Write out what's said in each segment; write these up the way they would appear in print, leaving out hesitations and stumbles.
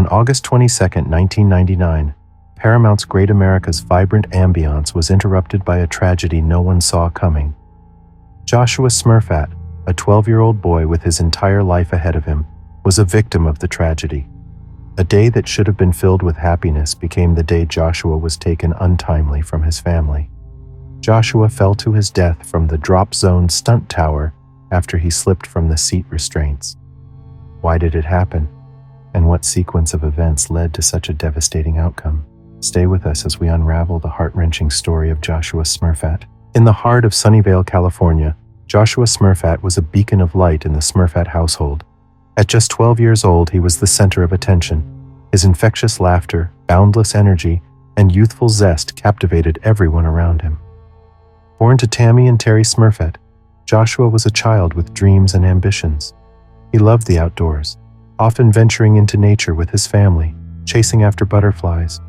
On August 22, 1999, Paramount Great America's vibrant ambiance was interrupted by a tragedy no one saw coming. Joshua Smurphat, a 12-year-old boy with his entire life ahead of him, was a victim of the tragedy. A day that should have been filled with happiness became the day Joshua was taken untimely from his family. Joshua fell to his death from the Drop Zone Stunt Tower after he slipped from the seat restraints. Why did it happen? And what sequence of events led to such a devastating outcome? Stay with us as we unravel the heart-wrenching story of Joshua Smurphat. In the heart of Sunnyvale, California, Joshua Smurphat was a beacon of light in the Smurphat household. At just 12 years old, he was the center of attention. His infectious laughter, boundless energy, and youthful zest captivated everyone around him. Born to Tammy and Terry Smurphat, Joshua was a child with dreams and ambitions. He loved the outdoors, often venturing into nature with his family, chasing after butterflies,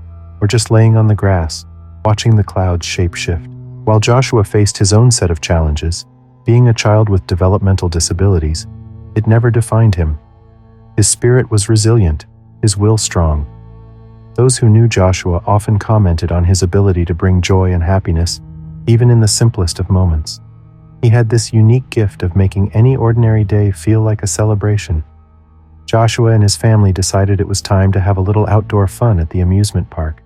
or just laying on the grass, watching the clouds shape-shift. While Joshua faced his own set of challenges, being a child with developmental disabilities, it never defined him. His spirit was resilient, his will strong. Those who knew Joshua often commented on his ability to bring joy and happiness, even in the simplest of moments. He had this unique gift of making any ordinary day feel like a celebration. Joshua and his family decided it was time to have a little outdoor fun at the amusement park.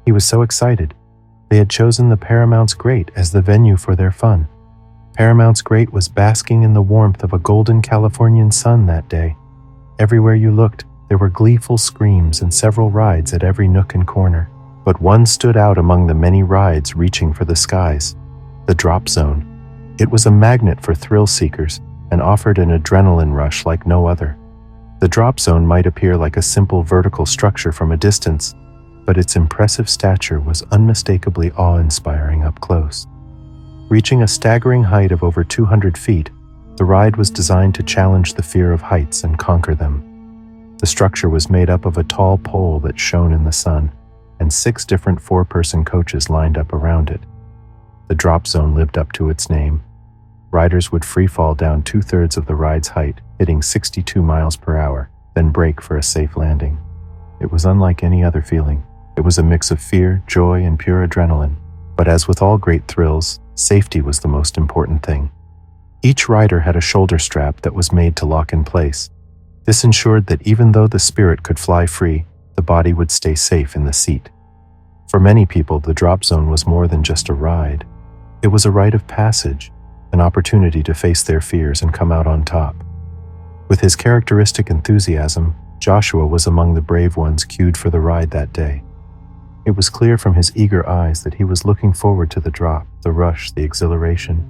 He was so excited. They had chosen the Paramount Great as the venue for their fun. Paramount Great was basking in the warmth of a golden Californian sun that day. Everywhere you looked, there were gleeful screams and several rides at every nook and corner. But one stood out among the many rides reaching for the skies: the Drop Zone. It was a magnet for thrill seekers and offered an adrenaline rush like no other. The Drop Zone might appear like a simple vertical structure from a distance, but its impressive stature was unmistakably awe-inspiring up close. Reaching a staggering height of over 200 feet, the ride was designed to challenge the fear of heights and conquer them. The structure was made up of a tall pole that shone in the sun, and 6 different 4-person coaches lined up around it. The Drop Zone lived up to its name. Riders would free-fall down 2/3 of the ride's height, hitting 62 miles per hour, then brake for a safe landing. It was unlike any other feeling. It was a mix of fear, joy, and pure adrenaline. But as with all great thrills, safety was the most important thing. Each rider had a shoulder strap that was made to lock in place. This ensured that even though the spirit could fly free, the body would stay safe in the seat. For many people, the Drop Zone was more than just a ride. It was a rite of passage, an opportunity to face their fears and come out on top. With his characteristic enthusiasm, Joshua was among the brave ones queued for the ride that day. It was clear from his eager eyes that he was looking forward to the drop, the rush, the exhilaration.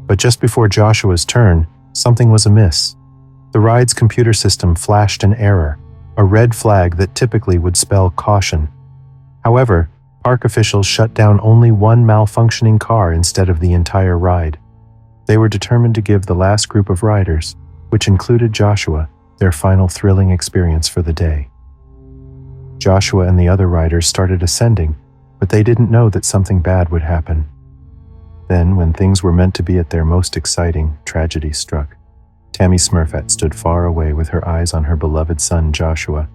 But just before Joshua's turn, something was amiss. The ride's computer system flashed an error, a red flag that typically would spell caution. However, park officials shut down only one malfunctioning car instead of the entire ride. They were determined to give the last group of riders, which included Joshua, their final thrilling experience for the day. Joshua and the other riders started ascending, but they didn't know that something bad would happen. Then, when things were meant to be at their most exciting, tragedy struck. Tammy Smurphat stood far away with her eyes on her beloved son Joshua.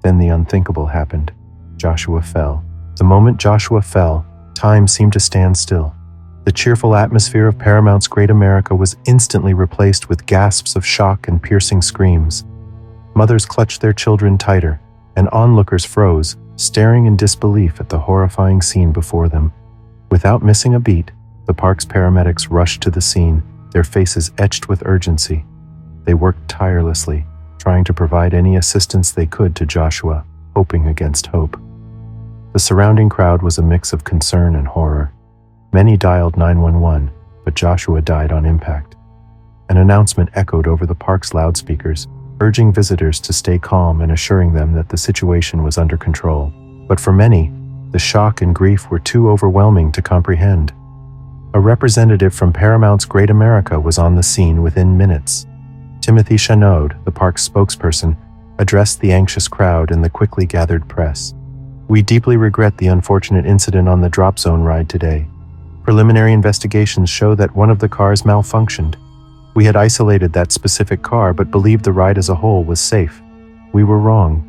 Then the unthinkable happened. Joshua fell. The moment Joshua fell, time seemed to stand still. The cheerful atmosphere of Paramount Great America was instantly replaced with gasps of shock and piercing screams. Mothers clutched their children tighter, and onlookers froze, staring in disbelief at the horrifying scene before them. Without missing a beat, the park's paramedics rushed to the scene, their faces etched with urgency. They worked tirelessly, trying to provide any assistance they could to Joshua, hoping against hope. The surrounding crowd was a mix of concern and horror. Many dialed 911, but Joshua died on impact. An announcement echoed over the park's loudspeakers, urging visitors to stay calm and assuring them that the situation was under control. But for many, the shock and grief were too overwhelming to comprehend. A representative from Paramount Great America was on the scene within minutes. Timothy Chanaud, the park's spokesperson, addressed the anxious crowd and the quickly gathered press. "We deeply regret the unfortunate incident on the Drop Zone ride today. Preliminary investigations show that one of the cars malfunctioned. We had isolated that specific car but believed the ride as a whole was safe. We were wrong."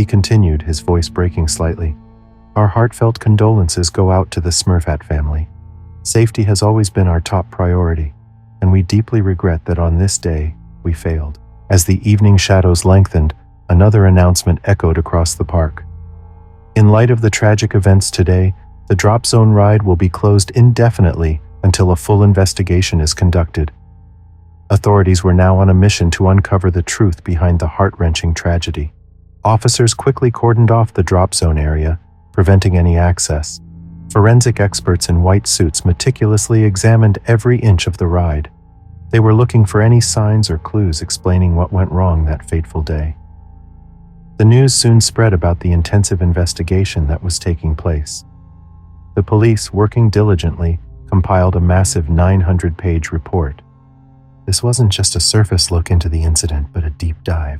He continued, his voice breaking slightly. Our heartfelt condolences go out to the Smurphat family. Safety has always been our top priority, and we deeply regret that on this day, we failed. As the evening shadows lengthened, another announcement echoed across the park. In light of the tragic events today, the Drop Zone ride will be closed indefinitely until a full investigation is conducted. Authorities were now on a mission to uncover the truth behind the heart-wrenching tragedy. Officers quickly cordoned off the Drop Zone area, preventing any access. Forensic experts in white suits meticulously examined every inch of the ride. They were looking for any signs or clues explaining what went wrong that fateful day. The news soon spread about the intensive investigation that was taking place. The police, working diligently, compiled a massive 900-page report. This wasn't just a surface look into the incident, but a deep dive.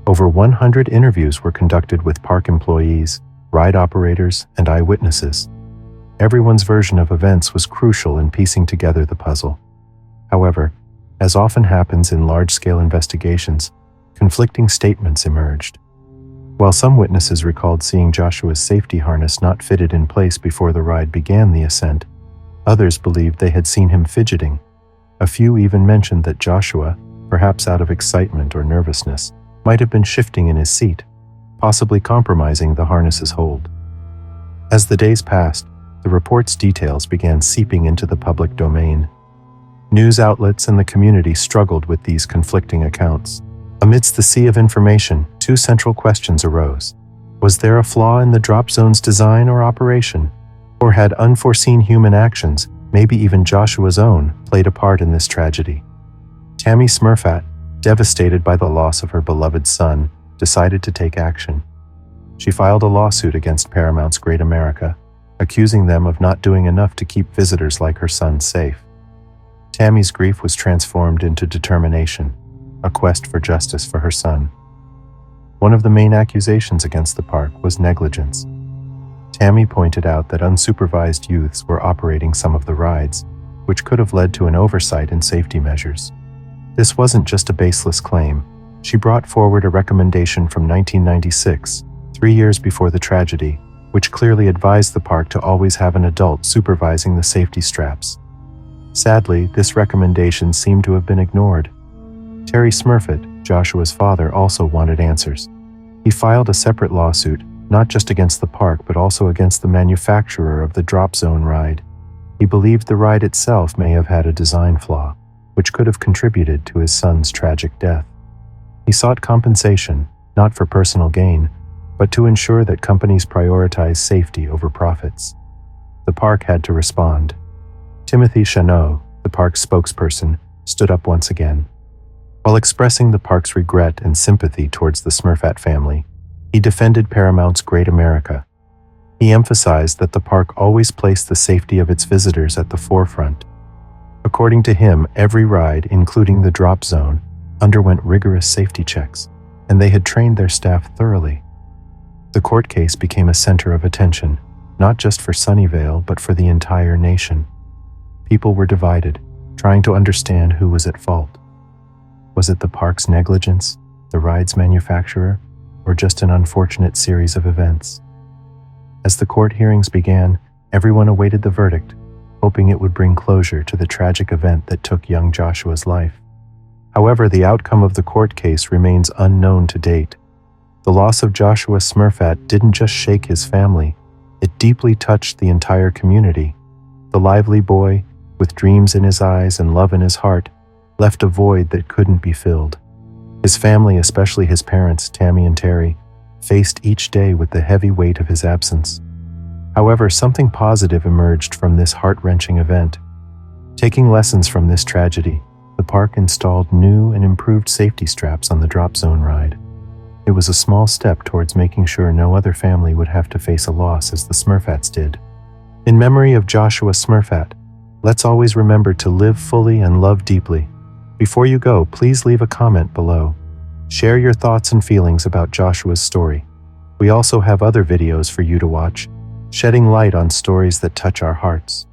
Over 100 interviews were conducted with park employees, ride operators, and eyewitnesses. Everyone's version of events was crucial in piecing together the puzzle. However, as often happens in large-scale investigations, conflicting statements emerged. While some witnesses recalled seeing Joshua's safety harness not fitted in place before the ride began the ascent, others believed they had seen him fidgeting. A few even mentioned that Joshua, perhaps out of excitement or nervousness, might have been shifting in his seat, possibly compromising the harness's hold. As the days passed, the report's details began seeping into the public domain. News outlets and the community struggled with these conflicting accounts. Amidst the sea of information, two central questions arose. Was there a flaw in the Drop Zone's design or operation? Or had unforeseen human actions, maybe even Joshua's own, played a part in this tragedy? Tammy Smurphat, devastated by the loss of her beloved son, decided to take action. She filed a lawsuit against Paramount Great America, accusing them of not doing enough to keep visitors like her son safe. Tammy's grief was transformed into determination, a quest for justice for her son. One of the main accusations against the park was negligence. Tammy pointed out that unsupervised youths were operating some of the rides, which could have led to an oversight in safety measures. This wasn't just a baseless claim. She brought forward a recommendation from 1996, 3 years before the tragedy, which clearly advised the park to always have an adult supervising the safety straps. Sadly, this recommendation seemed to have been ignored. Tyre Smurphat, Joshua's father, also wanted answers. He filed a separate lawsuit, not just against the park but also against the manufacturer of the Drop Zone ride. He believed the ride itself may have had a design flaw, which could have contributed to his son's tragic death. He sought compensation, not for personal gain, but to ensure that companies prioritize safety over profits. The park had to respond. Timothy Chanot, the park's spokesperson, stood up once again. While expressing the park's regret and sympathy towards the Smurphat family, he defended Paramount's Great America. He emphasized that the park always placed the safety of its visitors at the forefront. According to him, every ride, including the Drop Zone, underwent rigorous safety checks, and they had trained their staff thoroughly. The court case became a center of attention, not just for Sunnyvale but for the entire nation. People were divided, trying to understand who was at fault. Was it the park's negligence, the ride's manufacturer, or just an unfortunate series of events? As the court hearings began, everyone awaited the verdict, hoping it would bring closure to the tragic event that took young Joshua's life. However, the outcome of the court case remains unknown to date. The loss of Joshua Smurphat didn't just shake his family, it deeply touched the entire community. The lively boy, with dreams in his eyes and love in his heart, left a void that couldn't be filled. His family, especially his parents, Tammy and Terry, faced each day with the heavy weight of his absence. However, something positive emerged from this heart-wrenching event. Taking lessons from this tragedy, the park installed new and improved safety straps on the Drop Zone ride. It was a small step towards making sure no other family would have to face a loss as the Smurphats did. In memory of Joshua Smurphat, let's always remember to live fully and love deeply. Before you go, please leave a comment below. Share your thoughts and feelings about Joshua's story. We also have other videos for you to watch, shedding light on stories that touch our hearts.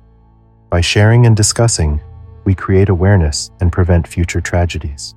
By sharing and discussing, we create awareness and prevent future tragedies.